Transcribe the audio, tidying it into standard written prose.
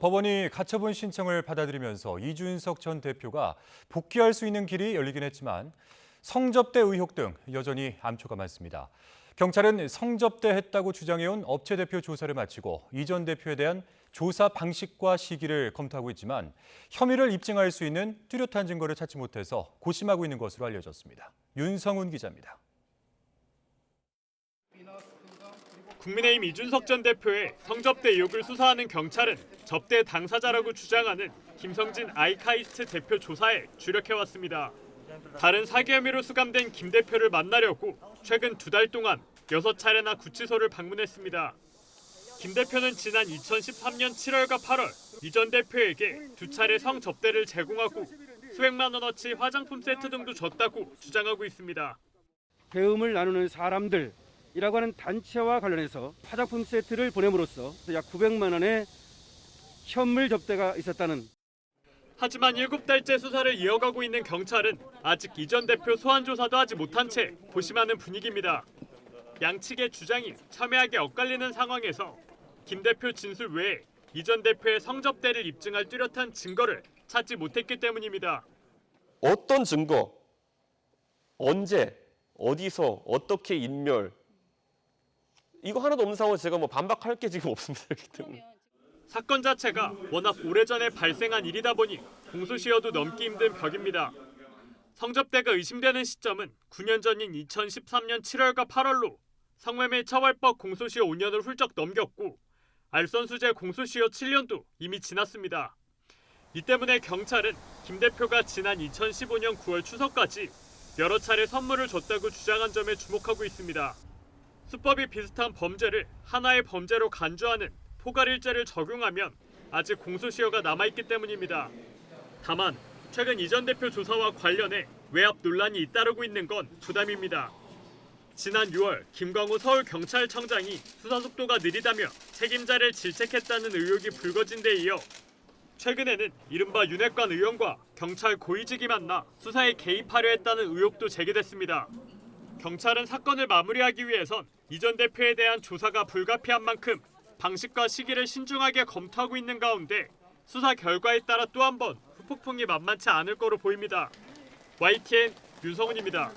법원이 가처분 신청을 받아들이면서 이준석 전 대표가 복귀할 수 있는 길이 열리긴 했지만 성접대 의혹 등 여전히 암초가 많습니다. 경찰은 성접대했다고 주장해온 업체 대표 조사를 마치고 이 전 대표에 대한 조사 방식과 시기를 검토하고 있지만 혐의를 입증할 수 있는 뚜렷한 증거를 찾지 못해서 고심하고 있는 것으로 알려졌습니다. 윤성훈 기자입니다. 국민의힘 이준석 전 대표의 성접대 의혹을 수사하는 경찰은 접대 당사자라고 주장하는 김성진 아이카이스트 대표 조사에 주력해왔습니다. 다른 사기 혐의로 수감된 김 대표를 만나려고 최근 2달 동안 6차례나 구치소를 방문했습니다. 김 대표는 지난 2013년 7월과 8월 이 전 대표에게 2차례 성접대를 제공하고 수백만 원어치 화장품 세트 등도 줬다고 주장하고 있습니다. 배움을 나누는 사람들이라고 하는 단체와 관련해서 화장품 세트를 보냄으로써 약 900만 원의 현물 접대가 있었다는. 하지만 7달째 수사를 이어가고 있는 경찰은 아직 이 전 대표 소환 조사도 하지 못한 채 고심하는 분위기입니다. 양측의 주장이 첨예하게 엇갈리는 상황에서 김 대표 진술 외에 이 전 대표의 성접대를 입증할 뚜렷한 증거를 찾지 못했기 때문입니다. 어떤 증거, 언제, 어디서, 어떻게 인멸, 이거 하나도 없는 상황에서 제가 반박할 게 지금 없습니다. 그렇기 때문에. 사건 자체가 워낙 오래전에 발생한 일이다 보니 공소시효도 넘기 힘든 벽입니다. 성접대가 의심되는 시점은 9년 전인 2013년 7월과 8월로 성매매 처벌법 공소시효 5년을 훌쩍 넘겼고 알선수재 공소시효 7년도 이미 지났습니다. 이 때문에 경찰은 김 대표가 지난 2015년 9월 추석까지 여러 차례 선물을 줬다고 주장한 점에 주목하고 있습니다. 수법이 비슷한 범죄를 하나의 범죄로 간주하는 포괄일죄를 적용하면 아직 공소시효가 남아있기 때문입니다. 다만 최근 이 전 대표 조사와 관련해 외압 논란이 잇따르고 있는 건 부담입니다. 지난 6월 김광호 서울경찰청장이 수사 속도가 느리다며 책임자를 질책했다는 의혹이 불거진 데 이어 최근에는 이른바 윤핵관 의원과 경찰 고위직이 만나 수사에 개입하려 했다는 의혹도 제기됐습니다. 경찰은 사건을 마무리하기 위해선 이 전 대표에 대한 조사가 불가피한 만큼 방식과 시기를 신중하게 검토하고 있는 가운데 수사 결과에 따라 또 한 번 후폭풍이 만만치 않을 거로 보입니다. YTN 윤성훈입니다.